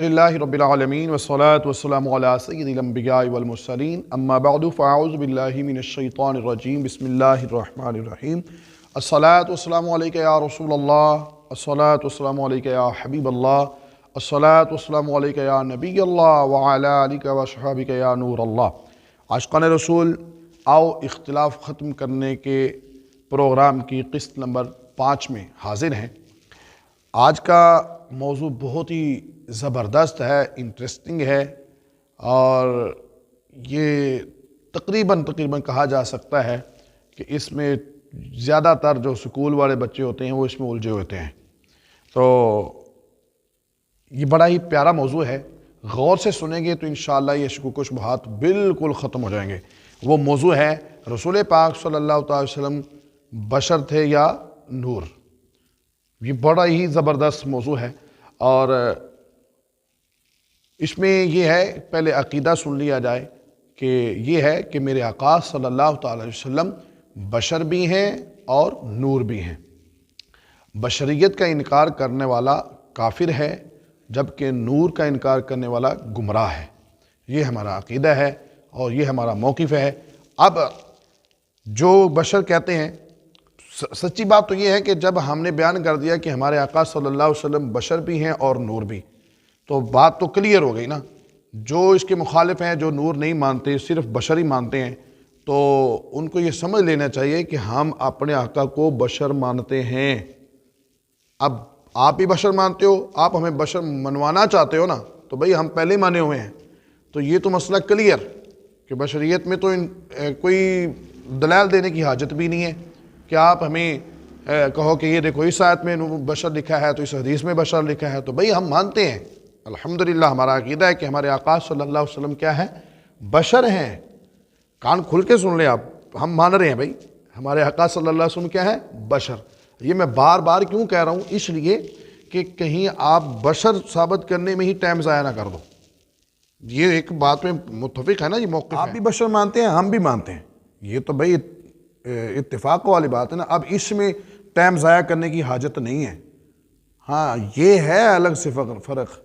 للہ رب العالمین والصلاة والسلام علی سید الانبیاء والمرسلین اما بعد فاعوذ باللہ من الشیطان الرجیم بسم اللہ الرحمن الرحیم الصلاة والسلام علیکہ یا رسول اللہ، الصلاة والسلام علیکہ یا حبیب اللہ، الصلاة والسلام علیکہ یا نبی اللہ وعلی آلکہ وصحبہ یا نور اللہ۔ عاشقان رسول، آؤ اختلاف ختم کرنے کے پروگرام کی قسط نمبر 5 میں حاضر ہیں۔ آج کا موضوع بہت ہی زبردست ہے، انٹرسٹنگ ہے، اور یہ تقریباً کہا جا سکتا ہے کہ اس میں زیادہ تر جو سکول والے بچے ہوتے ہیں وہ اس میں الجھے ہوتے ہیں۔ تو یہ بڑا ہی پیارا موضوع ہے، غور سے سنیں گے تو انشاءاللہ یہ شکوک و شبہات بالکل ختم ہو جائیں گے۔ وہ موضوع ہے رسول پاک صلی اللہ علیہ وسلم بشر تھے یا نور۔ یہ بڑا ہی زبردست موضوع ہے، اور اس میں یہ ہے، پہلے عقیدہ سن لیا جائے کہ یہ ہے کہ میرے آقا صلی اللہ تعالی وسلم بشر بھی ہیں اور نور بھی ہیں۔ بشریت کا انکار کرنے والا کافر ہے، جبکہ نور کا انکار کرنے والا گمراہ ہے۔ یہ ہمارا عقیدہ ہے اور یہ ہمارا موقف ہے۔ اب جو بشر کہتے ہیں، سچی بات تو یہ ہے کہ جب ہم نے بیان کر دیا کہ ہمارے آقا صلی اللہ علیہ وسلم بشر بھی ہیں اور نور بھی، تو بات تو کلیئر ہو گئی نا۔ جو اس کے مخالف ہیں، جو نور نہیں مانتے، صرف بشر ہی مانتے ہیں، تو ان کو یہ سمجھ لینا چاہیے کہ ہم اپنے آقا کو بشر مانتے ہیں۔ اب آپ بھی بشر مانتے ہو، آپ ہمیں بشر منوانا چاہتے ہو نا، تو بھئی ہم پہلے مانے ہوئے ہیں۔ تو یہ تو مسئلہ کلیئر کہ بشریت میں تو کوئی دلائل دینے کی حاجت بھی نہیں ہے کہ آپ ہمیں کہو کہ یہ دیکھو اس آیت میں بشر لکھا ہے تو اس حدیث میں بشر لکھا ہے، تو بھئی ہم مانتے ہیں۔ الحمدللہ ہمارا عقیدہ ہے کہ ہمارے آقا صلی اللہ علیہ وسلم کیا ہے؟ بشر ہیں۔ کان کھل کے سن لیں آپ، ہم مان رہے ہیں بھئی ہمارے آقا صلی اللہ علیہ وسلم کیا ہے؟ بشر۔ یہ میں بار بار کیوں کہہ رہا ہوں؟ اس لیے کہ کہیں آپ بشر ثابت کرنے میں ہی ٹائم ضائع نہ کر دو۔ یہ ایک بات میں متفق ہے نا، یہ موقف ہے۔ آپ بھی بشر مانتے ہیں، ہم بھی مانتے ہیں، یہ تو بھئی اتفاق والی بات ہے نا۔ اب اس میں ٹائم ضائع کرنے کی حاجت نہیں ہے۔ ہاں، یہ ہے الگ سے فرق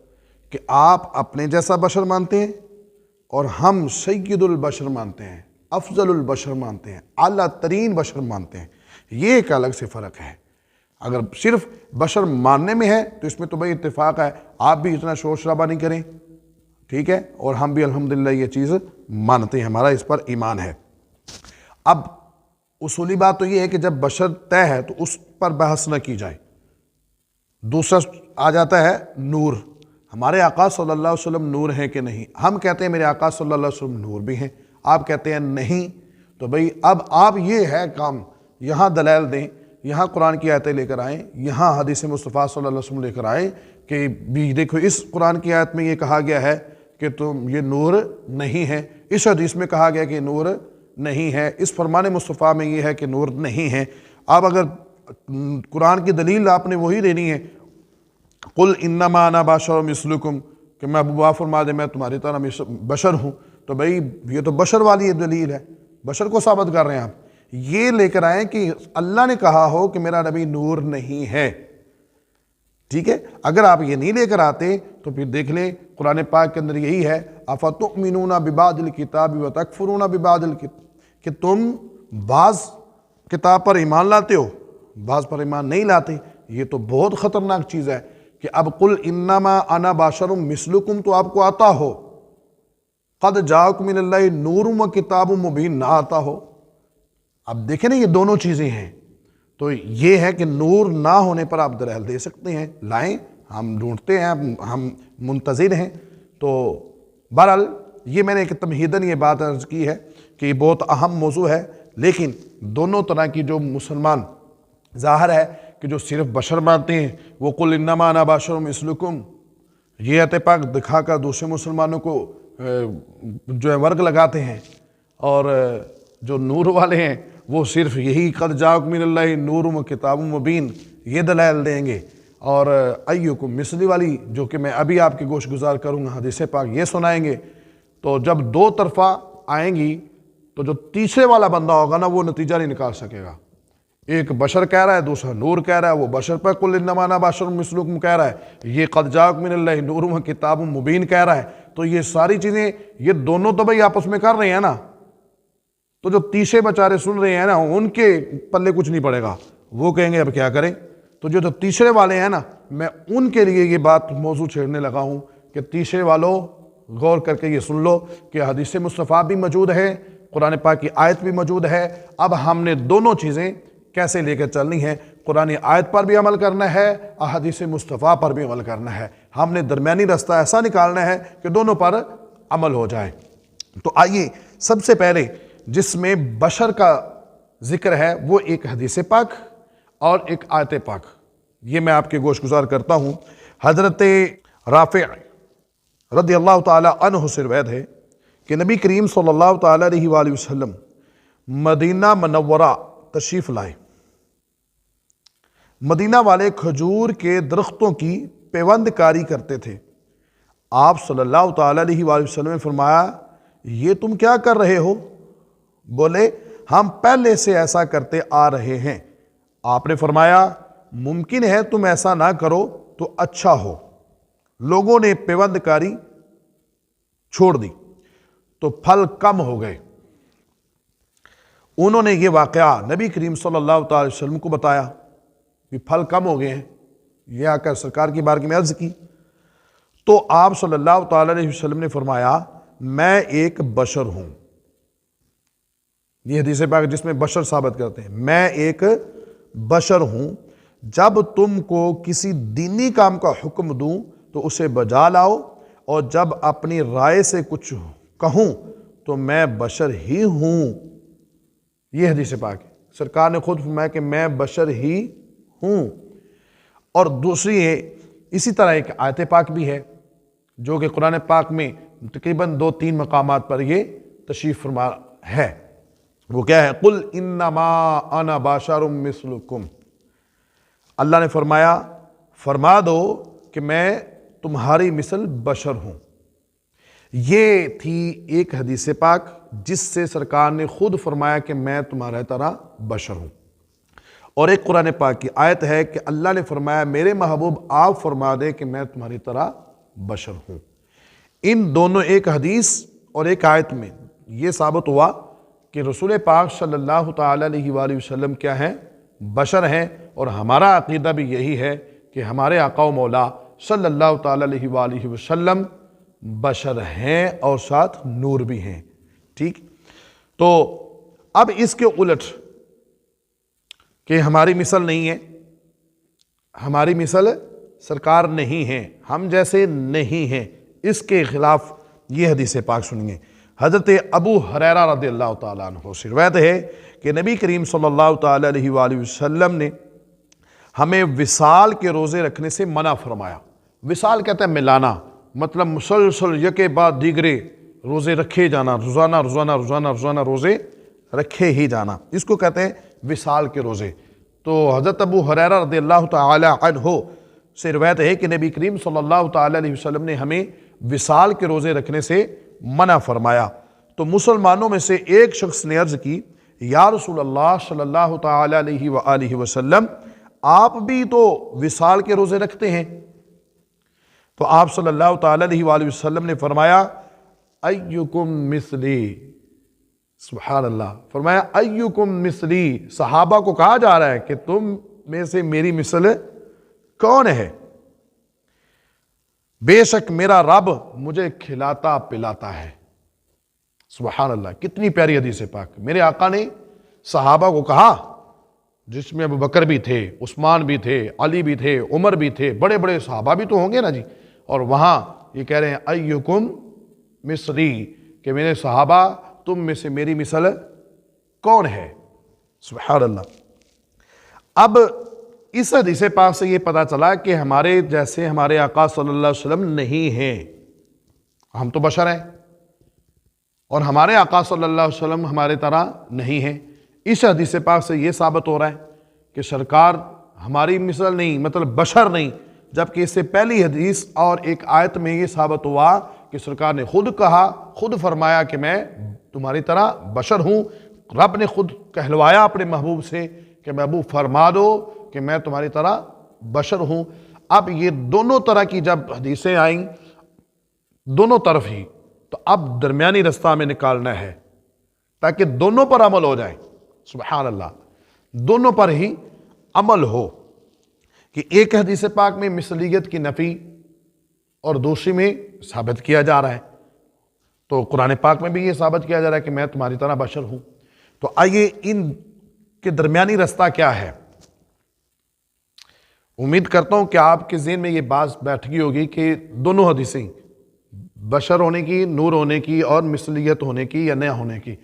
کہ آپ اپنے جیسا بشر مانتے ہیں اور ہم سید البشر مانتے ہیں، افضل البشر مانتے ہیں، اعلیٰ ترین بشر مانتے ہیں۔ یہ ایک الگ سے فرق ہے۔ اگر صرف بشر ماننے میں ہے تو اس میں تو بھئی اتفاق ہے، آپ بھی اتنا شور شرابہ نہیں کریں، ٹھیک ہے، اور ہم بھی الحمدللہ یہ چیز مانتے ہیں، ہمارا اس پر ایمان ہے۔ اب اصولی بات تو یہ ہے کہ جب بشر طے ہے تو اس پر بحث نہ کی جائے۔ دوسرا آ جاتا ہے نور۔ ہمارے آقا صلی اللہ علیہ وسلم نور ہیں کہ نہیں؟ ہم کہتے ہیں میرے آقا صلی اللہ علیہ وسلم نور بھی ہیں، آپ کہتے ہیں نہیں۔ تو بھئی اب آپ یہ ہے کام، یہاں دلائل دیں، یہاں قرآن کی آیتیں لے کر آئیں، یہاں حدیث مصطفیٰ صلی اللہ علیہ وسلم لے کر آئیں کہ بھی دیکھو اس قرآن کی آیت میں یہ کہا گیا ہے کہ تم یہ نور نہیں ہے، اس حدیث میں کہا گیا کہ نور نہیں ہے، اس فرمان مصطفیٰ میں یہ ہے کہ نور نہیں ہے۔ اب اگر قرآن کی دلیل آپ نے وہی دینی ہے، قل انما انا بشر مثلکم، کہ میں ابو فرما دے میں تمہاری طرح بشر ہوں، تو بھئی یہ تو بشر والی دلیل ہے، بشر کو ثابت کر رہے ہیں آپ۔ یہ لے کر آئیں کہ اللہ نے کہا ہو کہ میرا نبی نور نہیں ہے، ٹھیک ہے۔ اگر آپ یہ نہیں لے کر آتے تو پھر دیکھ لیں قرآن پاک کے اندر یہی ہے، افتؤمنون ببعض الکتاب وتکفرون ببعض الکتاب، کہ تم بعض کتاب پر ایمان لاتے ہو، بعض پر ایمان نہیں لاتے۔ یہ تو بہت خطرناک چیز ہے کہ اب قل انما انا بشر مثلکم تو آپ کو آتا ہو، قد جاءکم من اللہ نور و کتاب مبین نہ آتا ہو۔ اب دیکھیں نا، یہ دونوں چیزیں ہیں۔ تو یہ ہے کہ نور نہ ہونے پر آپ دلائل دے سکتے ہیں، لائیں، ہم ڈھونڈتے ہیں، ہم منتظر ہیں۔ تو بہرحال یہ میں نے ایک تمہیداً یہ بات عرض کی ہے کہ یہ بہت اہم موضوع ہے، لیکن دونوں طرح کی جو مسلمان، ظاہر ہے کہ جو صرف بشر مانتے ہیں وہ قل انما انا بشر مثلکم، یہ آیت پاک دکھا کر دوسرے مسلمانوں کو جو ہے ورگ لگاتے ہیں، اور جو نور والے ہیں وہ صرف یہی قد جاءکم من اللہ نور و کتاب مبین یہ دلائل دیں گے، اور ایکم مثلی والی جو کہ میں ابھی آپ کے گوش گزار کروں گا حدیث پاک یہ سنائیں گے۔ تو جب دو طرفہ آئیں گی تو جو تیسرے والا بندہ ہوگا نا وہ نتیجہ نہیں نکال سکے گا۔ ایک بشر کہہ رہا ہے، دوسرا نور کہہ رہا ہے، وہ بشر پر قل انما انا بشر مثلکم کہہ رہا ہے، یہ قد جاءکم من اللہ نور و کتاب مبین کہہ رہا ہے۔ تو یہ ساری چیزیں یہ دونوں تو بھائی آپس میں کر رہے ہیں نا، تو جو تیسرے بیچارے سن رہے ہیں نا ان کے پلے کچھ نہیں پڑے گا، وہ کہیں گے اب کیا کریں۔ تو جو تیسرے والے ہیں نا، میں ان کے لیے یہ بات موضوع چھیڑنے لگا ہوں کہ تیسرے والوں غور کر کے یہ سن لو کہ حدیث مصطفیٰ بھی موجود ہے، قرآن پاک کی آیت بھی موجود ہے۔ اب ہم نے دونوں چیزیں کیسے لے کر چلنی ہے، قرآن آیت پر بھی عمل کرنا ہے، احادیث مصطفیٰ پر بھی عمل کرنا ہے۔ ہم نے درمیانی راستہ ایسا نکالنا ہے کہ دونوں پر عمل ہو جائے۔ تو آئیے سب سے پہلے جس میں بشر کا ذکر ہے وہ ایک حدیث پاک اور ایک آیت پاک، یہ میں آپ کے گوش گزار کرتا ہوں۔ حضرت رافع رضی اللہ تعالی عنہ سے روایت ہے کہ نبی کریم صلی اللہ تعالی علیہ وآلہ وسلم مدینہ منورہ تشریف لائے۔ مدینہ والے کھجور کے درختوں کی پیوند کاری کرتے تھے۔ آپ صلی اللہ تعالی علیہ وآلہ وسلم نے فرمایا یہ تم کیا کر رہے ہو؟ بولے ہم پہلے سے ایسا کرتے آ رہے ہیں۔ آپ نے فرمایا ممکن ہے تم ایسا نہ کرو تو اچھا ہو۔ لوگوں نے پیوند کاری چھوڑ دی تو پھل کم ہو گئے۔ انہوں نے یہ واقعہ نبی کریم صلی اللہ تعالی وسلم کو بتایا کہ پھل کم ہو گئے ہیں، یہ آ کر سرکار کی بارگاہ میں عرض کی۔ تو آپ صلی اللہ تعالی علیہ وسلم نے فرمایا میں ایک بشر ہوں۔ یہ حدیث پاک جس میں بشر ثابت کرتے ہیں، میں ایک بشر ہوں، جب تم کو کسی دینی کام کا حکم دوں تو اسے بجا لاؤ، اور جب اپنی رائے سے کچھ کہوں تو میں بشر ہی ہوں۔ یہ حدیث پاک ہے، سرکار نے خود فرمایا کہ میں بشر ہی ہوں۔ اور دوسری ہے اسی طرح ایک آیت پاک بھی ہے جو کہ قرآن پاک میں تقریباً 2-3 مقامات پر یہ تشریف فرما ہے۔ وہ کیا ہے؟ قل انما انا بشر مثلکم۔ اللہ نے فرمایا فرما دو کہ میں تمہاری مثل بشر ہوں۔ یہ تھی ایک حدیث پاک جس سے سرکار نے خود فرمایا کہ میں تمہارے طرح بشر ہوں، اور ایک قرآن پاک کی آیت ہے کہ اللہ نے فرمایا میرے محبوب آپ فرما دے کہ میں تمہاری طرح بشر ہوں۔ ان دونوں ایک حدیث اور ایک آیت میں یہ ثابت ہوا کہ رسول پاک صلی اللہ تعالی علیہ وآلہ وسلم کیا ہیں؟ بشر ہیں، اور ہمارا عقیدہ بھی یہی ہے کہ ہمارے آقا و مولا صلی اللہ تعالی علیہ وآلہ وسلم بشر ہیں اور ساتھ نور بھی ہیں۔ ٹھیک، تو اب اس کے الٹ کہ ہماری مثل نہیں ہے، ہماری مثل سرکار نہیں ہے، ہم جیسے نہیں ہیں، اس کے خلاف یہ حدیث پاک سنیے۔ حضرت ابو ہریرہ رضی اللہ تعالیٰ عنہ سے روایت ہے کہ نبی کریم صلی اللہ تعالی علیہ وآلہ وسلم نے ہمیں وصال کے روزے رکھنے سے منع فرمایا۔ وصال کہتا ہے ملانا، مطلب مسلسل یکے بعد دیگرے روزے رکھے جانا، روزانہ روزانہ روزانہ روزانہ روزے رکھے ہی جانا، اس کو کہتے ہیں وصال کے روزے۔ تو حضرت ابو ہریرہ رضی اللہ تعالی عنہ سے روایت ہے کہ نبی کریم صلی اللہ تعالی علیہ وسلم نے ہمیں وصال کے روزے رکھنے سے منع فرمایا۔ تو مسلمانوں میں سے ایک شخص نے عرض کی یا رسول اللہ صلی اللہ تعالی علیہ وآلہ وسلم آپ بھی تو وصال کے روزے رکھتے ہیں؟ تو آپ صلی اللہ تعالی علیہ وآلہ وسلم نے فرمایا ایکم مثلی، سبحان اللہ، فرمایا ایکم مثلی، صحابہ کو کہا جا رہا ہے کہ تم میں سے میری مثل کون ہے؟ بے شک میرا رب مجھے کھلاتا پلاتا ہے۔ سبحان اللہ، کتنی پیاری حدیث پاک۔ میرے آقا نے صحابہ کو کہا، جس میں ابو بکر بھی تھے، عثمان بھی تھے، علی بھی تھے، عمر بھی تھے، بڑے بڑے صحابہ بھی تو ہوں گے نا جی، اور وہاں یہ کہہ رہے ہیں ایکم مثلی، کہ میرے صحابہ تم میں سے میری مثل کون ہے؟ سبحان اللہ۔ اب اس حدیث پاک سے یہ پتہ چلا کہ ہمارے جیسے ہمارے آقا صلی اللہ علیہ وسلم نہیں ہیں، ہم تو بشر ہیں، اور ہمارے آقا صلی اللہ علیہ وسلم ہمارے طرح نہیں ہیں۔ اس حدیث پاک سے یہ ثابت ہو رہا ہے کہ سرکار ہماری مثل نہیں، مطلب بشر نہیں، جبکہ اس سے پہلی حدیث اور ایک آیت میں یہ ثابت ہوا کہ سرکار نے خود کہا، خود فرمایا کہ میں تمہاری طرح بشر ہوں۔ رب نے خود کہلوایا اپنے محبوب سے کہ محبوب فرما دو کہ میں تمہاری طرح بشر ہوں۔ اب یہ دونوں طرح کی جب حدیثیں آئیں دونوں طرف ہی، تو اب درمیانی رستہ ہمیں نکالنا ہے تاکہ دونوں پر عمل ہو جائے۔ سبحان اللہ، دونوں پر ہی عمل ہو، کہ ایک حدیث پاک میں مثلیت کی نفی اور دوسری میں ثابت کیا جا رہا ہے، تو قرآن پاک میں بھی یہ ثابت کیا جا رہا ہے کہ میں تمہاری طرح بشر ہوں۔ تو آئیے ان کے درمیانی رستہ کیا ہے۔ امید کرتا ہوں کہ آپ کے ذہن میں یہ بات بیٹھ گئی ہوگی کہ دونوں حدیثیں، بشر ہونے کی، نور ہونے کی اور مثلیت ہونے کی یا نہ ہونے کی،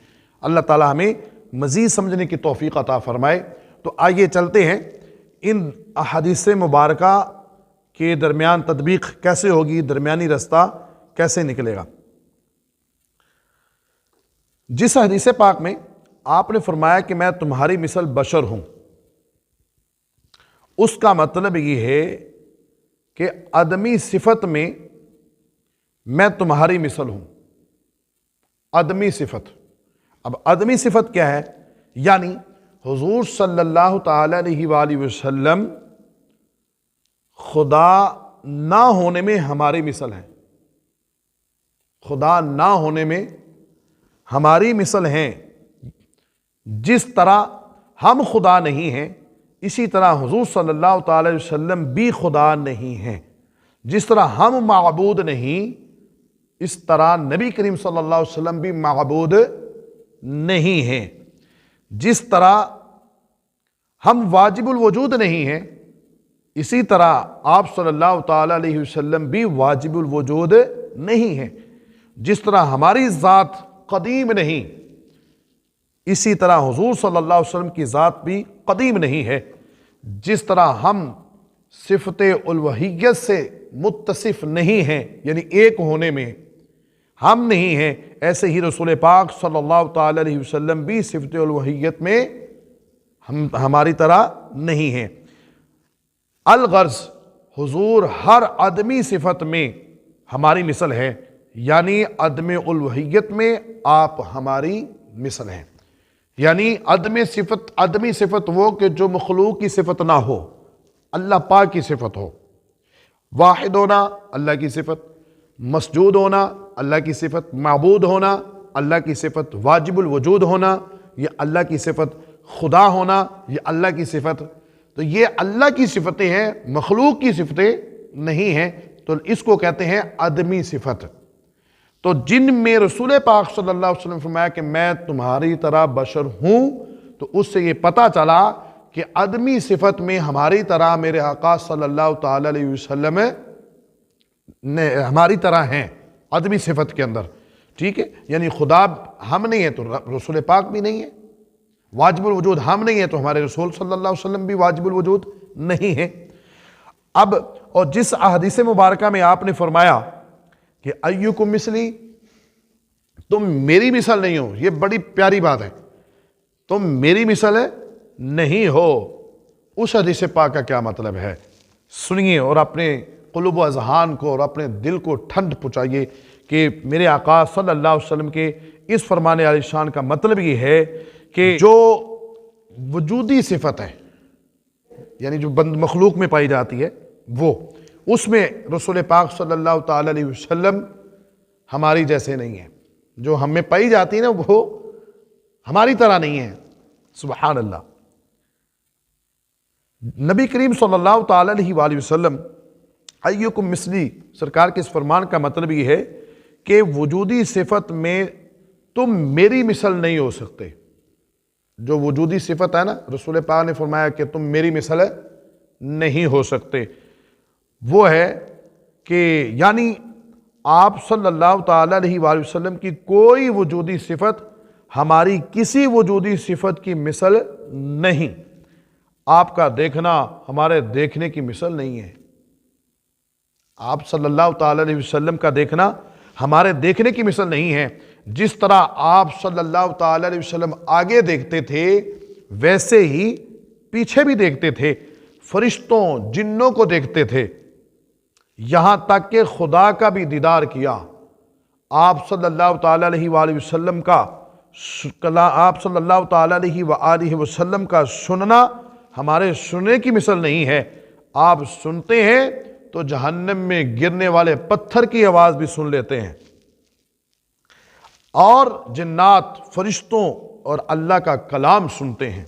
اللہ تعالی ہمیں مزید سمجھنے کی توفیق عطا فرمائے۔ تو آئیے چلتے ہیں ان احادیث مبارکہ کے درمیان تطبیق کیسے ہوگی، درمیانی رستہ کیسے نکلے گا۔ جس حدیث پاک میں آپ نے فرمایا کہ میں تمہاری مثل بشر ہوں، اس کا مطلب یہ ہے کہ آدمی صفت میں میں تمہاری مثل ہوں۔ آدمی صفت، اب آدمی صفت کیا ہے؟ یعنی حضور صلی اللہ تعالی علیہ وآلہ وسلم خدا نہ ہونے میں ہماری مثل ہے، خدا نہ ہونے میں ہماری مثل ہیں۔ جس طرح ہم خدا نہیں ہیں، اسی طرح حضور صلی اللہ تعالی علیہ وسلم بھی خدا نہیں ہیں۔ جس طرح ہم معبود نہیں، اس طرح نبی کریم صلی اللہ علیہ وسلم بھی معبود نہیں ہیں۔ جس طرح ہم واجب الوجود نہیں ہیں، اسی طرح آپ صلی اللہ تعالی علیہ وسلم بھی واجب الوجود نہیں ہیں۔ جس طرح ہماری ذات قدیم نہیں، اسی طرح حضور صلی اللہ علیہ وسلم کی ذات بھی قدیم نہیں ہے۔ جس طرح ہم صفت الوہیت سے متصف نہیں ہیں، یعنی ایک ہونے میں ہم نہیں ہیں، ایسے ہی رسول پاک صلی اللہ تعالی علیہ وسلم بھی صفت الوہیت میں ہماری طرح نہیں ہیں۔ الغرض حضور ہر آدمی صفت میں ہماری مثل ہے، یعنی عدم الوہیت میں آپ ہماری مثل ہیں۔ یعنی آدمی صفت وہ کہ جو مخلوق کی صفت نہ ہو، اللہ پاک کی صفت ہو۔ واحد ہونا اللہ کی صفت، مسجود ہونا اللہ کی صفت، معبود ہونا اللہ کی صفت، واجب الوجود ہونا یہ اللہ کی صفت، خدا ہونا یہ اللہ کی صفت۔ تو یہ اللہ کی صفتیں ہیں، مخلوق کی صفتیں نہیں ہیں، تو اس کو کہتے ہیں آدمی صفت۔ تو جن میں رسول پاک صلی اللہ علیہ وسلم فرمایا کہ میں تمہاری طرح بشر ہوں، تو اس سے یہ پتہ چلا کہ آدمی صفت میں ہماری طرح میرے آقا صلی اللہ تعالی علیہ وسلم ہماری طرح ہیں، آدمی صفت کے اندر، ٹھیک ہے۔ یعنی خدا ہم نہیں ہیں تو رسول پاک بھی نہیں ہے، واجب الوجود ہم نہیں ہیں تو ہمارے رسول صلی اللہ علیہ وسلم بھی واجب الوجود نہیں ہیں۔ اب اور جس احادیث مبارکہ میں آپ نے فرمایا کہ ایکم مثلی، تم میری مثل نہیں ہو، یہ بڑی پیاری بات ہے، تم میری مثل نہیں ہو، اس حدیث پاک کا کیا مطلب ہے؟ سنیے اور اپنے قلوب و اذہان کو اور اپنے دل کو ٹھنڈ پہنچائیے کہ میرے آقا صلی اللہ علیہ وسلم کے اس فرمان عالی شان کا مطلب یہ ہے کہ جو وجودی صفت ہے، یعنی جو مخلوق میں پائی جاتی ہے، وہ اس میں رسول پاک صلی اللہ تعالی علیہ وسلم ہماری جیسے نہیں ہیں۔ جو ہم میں پائی جاتی ہے نا وہ ہماری طرح نہیں ہے۔ سبحان اللہ۔ نبی کریم صلی اللہ تعالی علیہ وآلہ وسلم ایکم مثلی سرکار کے اس فرمان کا مطلب یہ ہے کہ وجودی صفت میں تم میری مثل نہیں ہو سکتے۔ جو وجودی صفت ہے نا، رسول پاک نے فرمایا کہ تم میری مثل نہیں ہو سکتے، وہ ہے کہ یعنی آپ صلی اللہ تعالی علیہ وآلہ وسلم کی کوئی وجودی صفت ہماری کسی وجودی صفت کی مثل نہیں۔ آپ کا دیکھنا ہمارے دیکھنے کی مثل نہیں ہے، آپ صلی اللہ تعالی علیہ وسلم کا دیکھنا ہمارے دیکھنے کی مثل نہیں ہے۔ جس طرح آپ صلی اللہ تعالی علیہ وسلم آگے دیکھتے تھے ویسے ہی پیچھے بھی دیکھتے تھے، فرشتوں جنوں کو دیکھتے تھے، یہاں تک کہ خدا کا بھی دیدار کیا۔ آپ صلی اللہ تعالی علیہ وآلہ وسلم کا آپ صلی اللہ تعالیٰ علیہ وآلہ وسلم کا سننا ہمارے سننے کی مثل نہیں ہے۔ آپ سنتے ہیں تو جہنم میں گرنے والے پتھر کی آواز بھی سن لیتے ہیں، اور جنات، فرشتوں اور اللہ کا کلام سنتے ہیں۔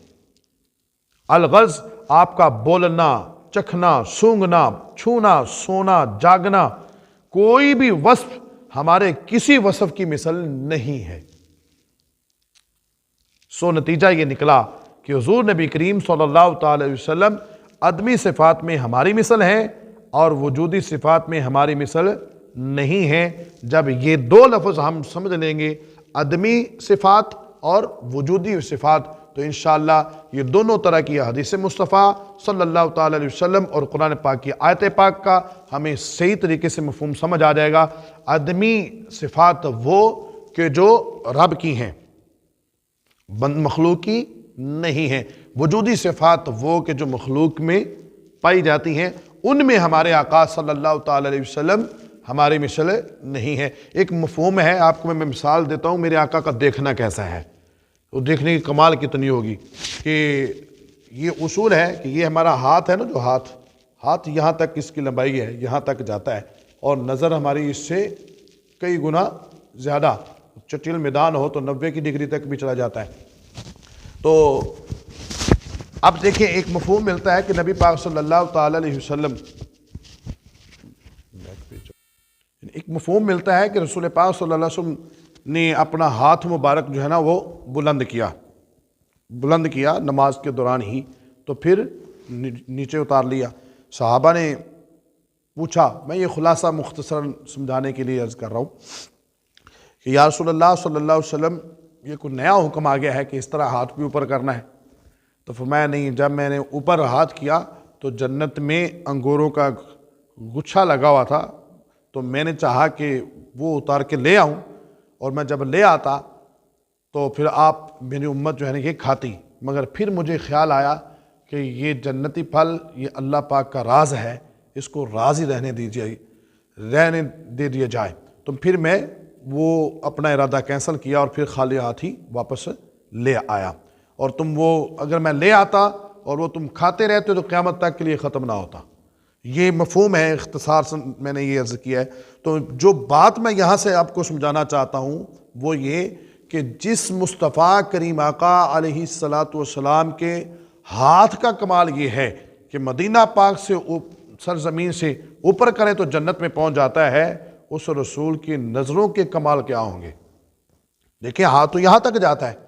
الغز آپ کا بولنا، چکھنا، سونگھنا، چھونا، سونا، جاگنا، کوئی بھی وصف ہمارے کسی وصف کی مثل نہیں ہے۔ سو نتیجہ یہ نکلا کہ حضور نبی کریم صلی اللہ تعالی علیہ وسلم عدمی صفات میں ہماری مثل ہیں اور وجودی صفات میں ہماری مثل نہیں ہیں۔ جب یہ دو لفظ ہم سمجھ لیں گے، عدمی صفات اور وجودی صفات، تو انشاءاللہ یہ دونوں طرح کی حدیث مصطفیٰ صلی اللہ تعالی علیہ وسلم اور قرآن پاک کی آیت پاک کا ہمیں صحیح طریقے سے مفہوم سمجھ آ جائے گا۔ عدمی صفات وہ کہ جو رب کی ہیں، مخلوق کی نہیں ہیں۔ وجودی صفات وہ کہ جو مخلوق میں پائی جاتی ہیں، ان میں ہمارے آقا صلی اللہ تعالی علیہ وسلم ہماری مثل نہیں ہے۔ ایک مفہوم ہے، آپ کو میں مثال دیتا ہوں، میرے آقا کا دیکھنا کیسا ہے، وہ دیکھنے کی کمال کتنی ہوگی کہ یہ اصول ہے کہ یہ ہمارا ہاتھ ہے نا، جو ہاتھ یہاں تک اس کی لمبائی ہے، یہاں تک جاتا ہے، اور نظر ہماری اس سے کئی گنا زیادہ، چٹیل میدان ہو تو 90 کی ڈگری تک بھی چلا جاتا ہے۔ تو اب دیکھیں، ایک مفہوم ملتا ہے کہ نبی پاک صلی اللہ تعالی علیہ وسلم، ایک مفہوم ملتا ہے کہ رسول پاک صلی اللہ علیہ وسلم نے اپنا ہاتھ مبارک جو ہے نا وہ بلند کیا نماز کے دوران ہی، تو پھر نیچے اتار لیا۔ صحابہ نے پوچھا، میں یہ خلاصہ مختصراً سمجھانے کے لیے عرض کر رہا ہوں کہ یا رسول اللہ صلی اللہ علیہ وسلم، یہ کوئی نیا حکم آ گیا ہے کہ اس طرح ہاتھ بھی اوپر کرنا ہے؟ تو فرمایا نہیں، جب میں نے اوپر ہاتھ کیا تو جنت میں انگوروں کا گچھا لگا ہوا تھا، تو میں نے چاہا کہ وہ اتار کے لے آؤں، اور میں جب لے آتا تو پھر آپ میری امت جو ہے نا یہ کھاتی، مگر پھر مجھے خیال آیا کہ یہ جنتی پھل یہ اللہ پاک کا راز ہے، اس کو راز ہی رہنے دے دیا جائے، تو پھر میں وہ اپنا ارادہ کینسل کیا اور پھر خالی ہاتھ ہی واپس لے آیا۔ اور تم وہ اگر میں لے آتا اور وہ تم کھاتے رہتے تو قیامت تک کے لیے ختم نہ ہوتا۔ یہ مفہوم ہے، اختصار سے میں نے یہ عرض کیا ہے۔ تو جو بات میں یہاں سے آپ کو سمجھانا چاہتا ہوں وہ یہ کہ جس مصطفیٰ کریم آقا علیہ السلام کے ہاتھ کا کمال یہ ہے کہ مدینہ پاک سے سرزمین سے اوپر کرے تو جنت میں پہنچ جاتا ہے، اس رسول کی نظروں کے کمال کیا ہوں گے؟ دیکھیں، ہاتھ تو یہاں تک جاتا ہے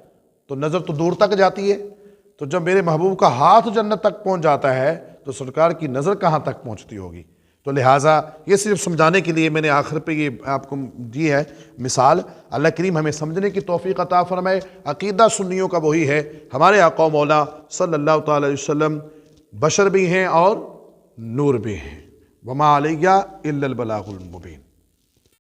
تو نظر تو دور تک جاتی ہے، تو جب میرے محبوب کا ہاتھ جنت تک پہنچ جاتا ہے تو سرکار کی نظر کہاں تک پہنچتی ہوگی؟ تو لہٰذا یہ صرف سمجھانے کے لیے میں نے آخر پہ یہ آپ کو دی ہے مثال۔ اللہ کریم ہمیں سمجھنے کی توفیق عطا فرمائے۔ عقیدہ سنیوں کا وہی ہے، ہمارے آقا و مولا صلی اللہ تعالی علیہ وسلم بشر بھی ہیں اور نور بھی ہیں۔ وما علیہ الا البلاغ المبین۔